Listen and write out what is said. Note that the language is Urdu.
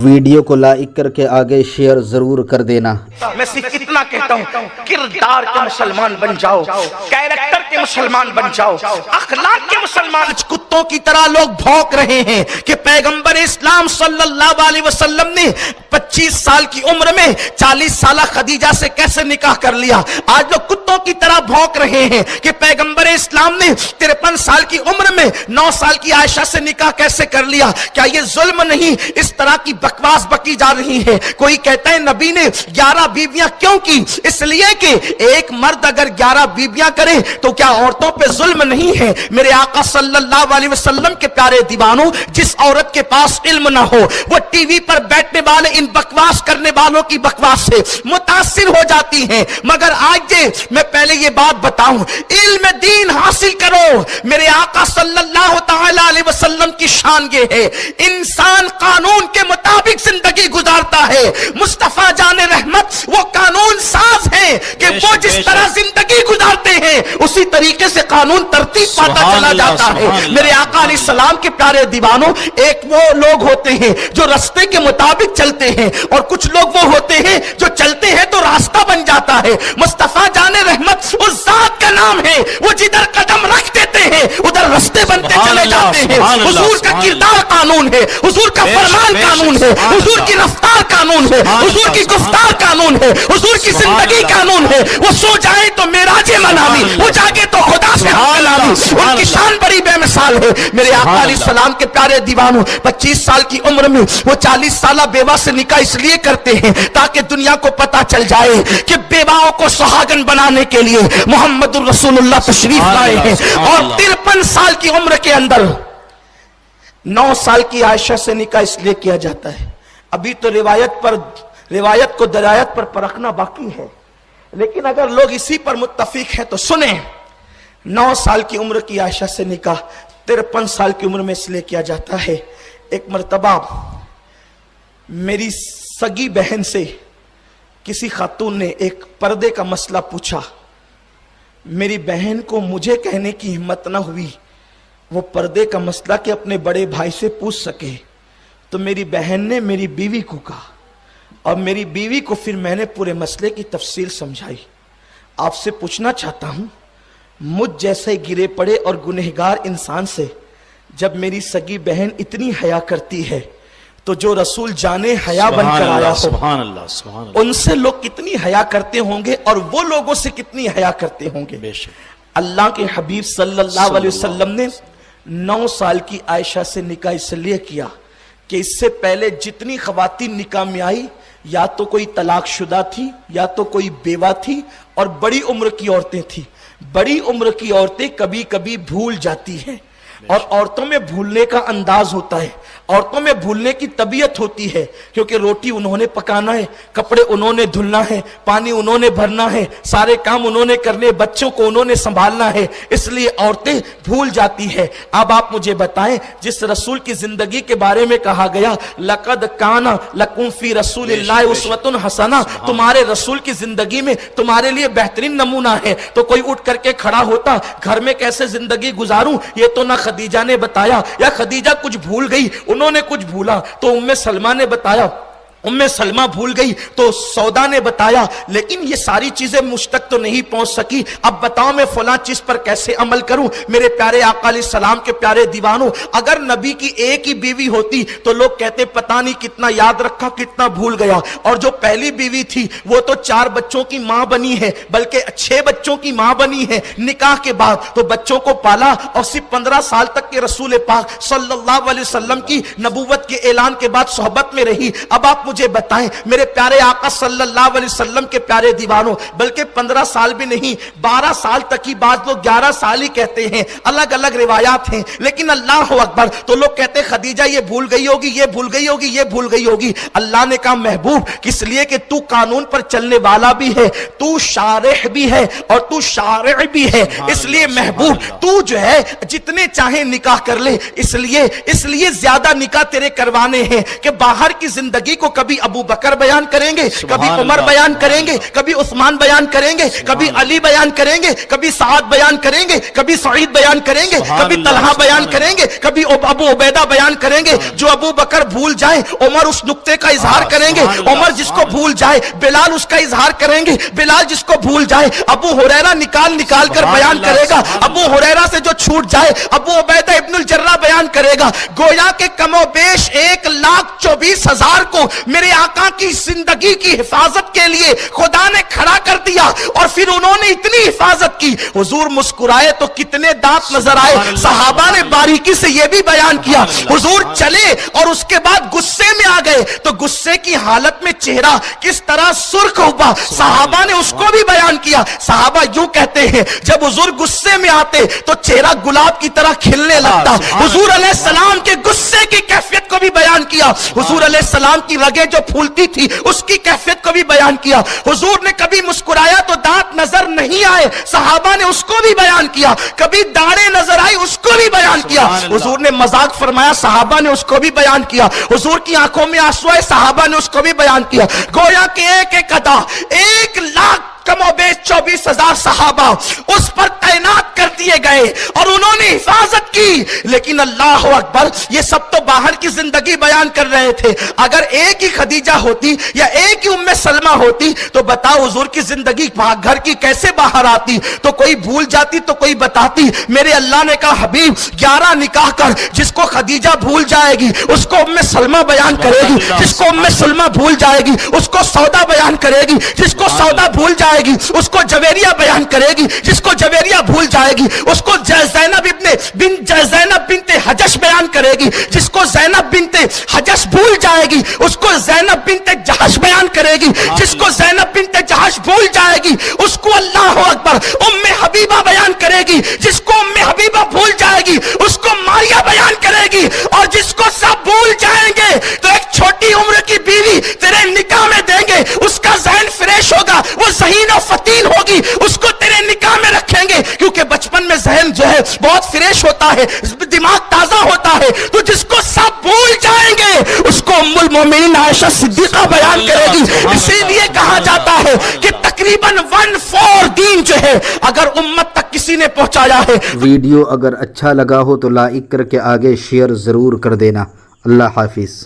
ویڈیو کو لائک کر کے آگے شیئر ضرور کر دینا۔ میں صرف اتنا کہتا ہوں، کردار کے مسلمان بن جاؤ، کیریکٹر کے مسلمان بن جاؤ، اخلاق کے مسلمان۔ کتوں کی طرح لوگ بھونک رہے ہیں کہ پیغمبر اسلام صلی اللہ علیہ وسلم نے 25 سال کی عمر میں 40 سالہ خدیجہ سے کیسے نکاح کر لیا۔ آج لوگ کتوں کی طرح بھونک رہے ہیں کہ پیغمبر اسلام نے 53 سال کی عمر میں 9 سال کی عائشہ سے نکاح کیسے کر لیا۔ کیا یہ ظلم نہیں؟ اس طرح کی بکواس بکی جا رہی ہے۔ کوئی کہتا ہے نبی نے 11 بیویاں کیوں کی؟ اس لیے کہ ایک مرد اگر 11 بیویاں کرے تو کیا عورتوں پہ ظلم نہیں ہے؟ میرے آقا صلی اللہ علیہ وسلم کے پیارے دیوانوں، جس عورت کے پاس علم نہ ہو وہ ٹی وی پر بیٹھنے والے ان بکواس کرنے والوں کی بکواس سے متاثر ہو جاتی ہیں۔ مگر آج میں پہلے یہ بات بتاؤں، علم دین حاصل کرو۔ میرے آقا صلی اللہ تعالی علیہ وسلم کی شان یہ ہے، انسان قانون کے مطابق زندگی گزارتا ہے۔ مصطفیٰ جان رحمت وہ قانون ساز ہیں کہ وہ جس طرح زندگی گزارتے ہیں اسی طریقے سے قانون ترتیب پاتا چلا جاتا ہے۔ میرے آقا علیہ السلام کے پیارے دیوانوں، ایک وہ لوگ ہوتے ہیں جو راستے کے مطابق چلتے ہیں، اور کچھ لوگ وہ ہوتے ہیں جو چلتے ہیں تو راستہ بن جاتا ہے۔ مصطفیٰ جان رحمت اس ذات کا نام ہے، وہ جدھر قدم رکھ دیتے ہیں ادھر راستے بنتے چلے جاتے ہیں۔ حضور کا کردار قانون ہے، حضور کا فرمان قانون ہے، حضور کی رفتار قانون ہے، حضور کی گفتار قانون ہے، حضور کی زندگی قانون ہے۔ وہ سو جائے تو معراج منامی، وہ جاگے تو خدا سے حالامی۔ ان کی شان بڑی بے مثال ہے۔ میرے آقا علیہ السلام کے پیارے دیوانوں، 25 سال کی عمر میں وہ 40 سالہ بیوہ سے نکاح اس لیے کرتے ہیں تاکہ دنیا کو پتا چل جائے کہ بیواؤں کو سہاگن بنانے کے لیے محمد الرسول اللہ تشریف لائے ہیں۔ اور 53 سال کی عمر کے اندر 9 سال کی عائشہ سے نکاح اس لیے کیا جاتا ہے۔ ابھی تو روایت کو درایت پر پرکھنا باقی ہے، لیکن اگر لوگ اسی پر متفق ہیں تو سنیں، 9 سال کی عمر کی عائشہ سے نکاح 53 سال کی عمر میں اس لیے کیا جاتا ہے۔ ایک مرتبہ میری سگی بہن سے کسی خاتون نے ایک پردے کا مسئلہ پوچھا۔ میری بہن کو مجھے کہنے کی ہمت نہ ہوئی وہ پردے کا مسئلہ کہ اپنے بڑے بھائی سے پوچھ سکے، تو میری بہن نے میری بیوی کو کہا، اور میری بیوی کو پھر میں نے پورے مسئلے کی تفصیل سمجھائی۔ آپ سے پوچھنا چاہتا ہوں، مجھ جیسے گرے پڑے اور گنہگار انسان سے جب میری سگی بہن اتنی حیا کرتی ہے تو جو رسول جانے حیا بن کر آیا ہو ان سے لوگ کتنی حیا کرتے ہوں گے، اور وہ لوگوں سے کتنی حیا کرتے ہوں گے۔ اللہ کے حبیب صلی اللہ علیہ وسلم نے 9 سال کی عائشہ سے نکاح اس لیے کیا کہ اس سے پہلے جتنی خواتین نکاح میں آئی یا تو کوئی طلاق شدہ تھی یا تو کوئی بیوہ تھی، اور بڑی عمر کی عورتیں تھیں۔ بڑی عمر کی عورتیں کبھی کبھی بھول جاتی ہیں، اور عورتوں میں بھولنے کا انداز ہوتا ہے، عورتوں میں بھولنے کی طبیعت ہوتی ہے، کیونکہ روٹی انہوں نے پکانا ہے، کپڑے انہوں نے دھلنا ہے، پانی انہوں نے بھرنا ہے، سارے کام انہوں نے کرنے، بچوں کو انہوں نے سنبھالنا ہے، اس لیے عورتیں بھول جاتی ہیں۔ اب آپ مجھے بتائیں، جس رسول کی زندگی کے بارے میں کہا گیا لَقَدْ كَانَ لَكُمْ فِي رَسُولِ اللَّهِ أُسْوَةٌ حَسَنَةٌ، تمہارے رسول کی زندگی میں تمہارے لیے بہترین نمونہ ہے، تو کوئی اٹھ کر کے کھڑا ہوتا، گھر میں کیسے زندگی گزاروں یہ تو نہ خدیجہ نے بتایا، یا خدیجہ کچھ بھول گئی، انہوں نے کچھ بھولا تو ام سلمہ نے بتایا، ام سلمہ بھول گئی تو سودا نے بتایا، لیکن یہ ساری چیزیں مجھ تک تو نہیں پہنچ سکی۔ اب بتاؤ میں فلاں چیز پر کیسے عمل کروں؟ میرے پیارے آقا علیہ السلام کے پیارے دیوانوں، اگر نبی کی ایک ہی بیوی ہوتی تو لوگ کہتے پتہ نہیں کتنا یاد رکھا کتنا بھول گیا، اور جو پہلی بیوی تھی وہ تو 4 بچوں کی ماں بنی ہے، بلکہ 6 بچوں کی ماں بنی ہے نکاح کے بعد، تو بچوں کو پالا، اور صرف 15 سال تک کے رسول پاک صلی اللہ علیہ وسلم کی نبوت کے اعلان کے بعد صحبت میں رہی۔ اب آپ مجھے بتائیں میرے پیارے آقا صلی اللہ علیہ وسلم کے پیارے دیوانوں، بلکہ 15 سال بھی نہیں 12 سال تک ہی، بعض لوگ 11 سال ہی کہتے ہیں، الگ الگ روایات ہیں، لیکن اللہ اکبر تو لوگ کہتے خدیجہ یہ بھول گئی ہوگی یہ بھول گئی ہوگی یہ بھول گئی ہوگی۔ اللہ نے کہا محبوب کس لیے کہ تو قانون پر چلنے والا بھی ہے، تو شارح بھی ہے اور تو شارع بھی ہے، اس لیے محبوب تو جو ہے جتنے چاہیں نکاح کر لے، اس لیے زیادہ نکاح تیرے کروانے ہیں کہ باہر کی زندگی کو کبھی ابو بکر بیان کریں گے، کبھی عمر بیان کریں گے، کبھی عثمان بیان کریں گے، کبھی علی بیان کریں گے، کبھی سعد بیان کریں گے، کبھی سعید بیان کریں گے، کبھی طلحہ بیان کریں گے، کبھی ابو عبیدہ بیان کریں گے. جو ابو بکر بھول جائیں عمر اس نقطے کا اظہار کریں گے، عمر جس کو بھول جائے بلال اس کا اظہار کریں گے، بلال جس کو بھول جائے ابو ہریرہ نکال کر بیان کرے گا، ابو ہریرہ سے جو چھوٹ جائے ابو عبیدہ ابن الجراح بیان کرے گا. گویا کہ کم و بیش 1,24,000 کو میرے آقا کی زندگی کی حفاظت کے لیے خدا نے کھڑا کر دیا، اور پھر انہوں نے اتنی حفاظت کی. حضور مسکرائے تو کتنے دانت نظر آئے. صحابہ نے باریکی سے یہ بھی بیان کیا. حضور چلے اور اس کے بعد غصے میں آ گئے تو غصے کی حالت میں چہرہ کس طرح سرخ ہوا، صحابہ نے اس کو بھی بیان کیا. صحابہ یوں کہتے ہیں جب حضور غصے میں آتے تو چہرہ گلاب کی طرح کھلنے لگتا. حضور علیہ السلام کے غصے کی کیفیت کو بھی بیان کیا. حضور علیہ السلام کی رگیں جو پھولتی تھی اس کی کیفیت کو بھی بیان کیا. حضور نے کبھی مسکرایا تو دانت نظر نہیں آئے، صحابہ نے اس کو بھی بیان کیا. کبھی داڑھیں نظر آئی اس کو بھی بیان کیا. حضور نے مذاق فرمایا، صحابہ نے اس کو بھی بیان کیا. حضور کی آنکھوں میں آنسو آئے، صحابہ نے اس کو بھی بیان کیا. گویا کہ ایک ایک ادا 1,00,000 کم و بیش 24,000 صحابہ اس پر تعینات کر دیے گئے اور انہوں نے حفاظت کی. لیکن اللہ اکبر، یہ سب تو باہر کی زندگی بیان کر رہے تھے. اگر ایک ہی خدیجہ ہوتی یا ایک ہی ام سلمہ ہوتی تو بتاؤ حضور کی زندگی گھر کی کیسے باہر آتی. تو کوئی بھول جاتی تو کوئی بتاتی. میرے اللہ نے کہا حبیب 11 نکاح کر، جس کو خدیجہ بھول جائے گی اس کو ام سلمہ بیان کرے گی، جس کو ام سلمہ بھول جائے گی اس کو سودا بیان کرے گی، جس کو سودا بھول جائے گی اس کو جویریہ بیان کرے گی، جس کو جویریہ بھول جائے گی اس کو زینب بنت حجش بیان کرے گی، جس کو زینب بنت حجش بھول جائے گی اس کو زینب بنت جہش بیان کرے گی، جس کو زینب بنت جہش بھول جائے گی اس کو اللہ اکبر ام حبیبہ بیان کرے گی، جس کو ام حبیبہ بھول جائے گی اس کو ماریہ بیان کرے گی. اور جس کو سب بھول جائیں گے تو ایک چھوٹی عمر کی بیوی تیرے نکاح میں دیں گے، اس کا ذہن فریش ہوگا، وہ ذہین و فتین ہوگی، اس کو تیرے نکاح میں رکھیں گے کیونکہ بچپن میں ذہن جو ہے بہت فریش ہوتا ہے، دماغ تازہ ہوتا ہے. تو جس کو سب بھول جائیں گے اس کو ام المومنین عائشہ صدیقہ بیان کرے گی. اسی لیے کہا جاتا ہے کہ تقریباً 1/4 دین جو ہے اگر امت تک کسی نے پہنچایا ہے. ویڈیو اگر اچھا لگا ہو تو لائک کر کے آگے شیئر ضرور کر دینا. اللہ حافظ.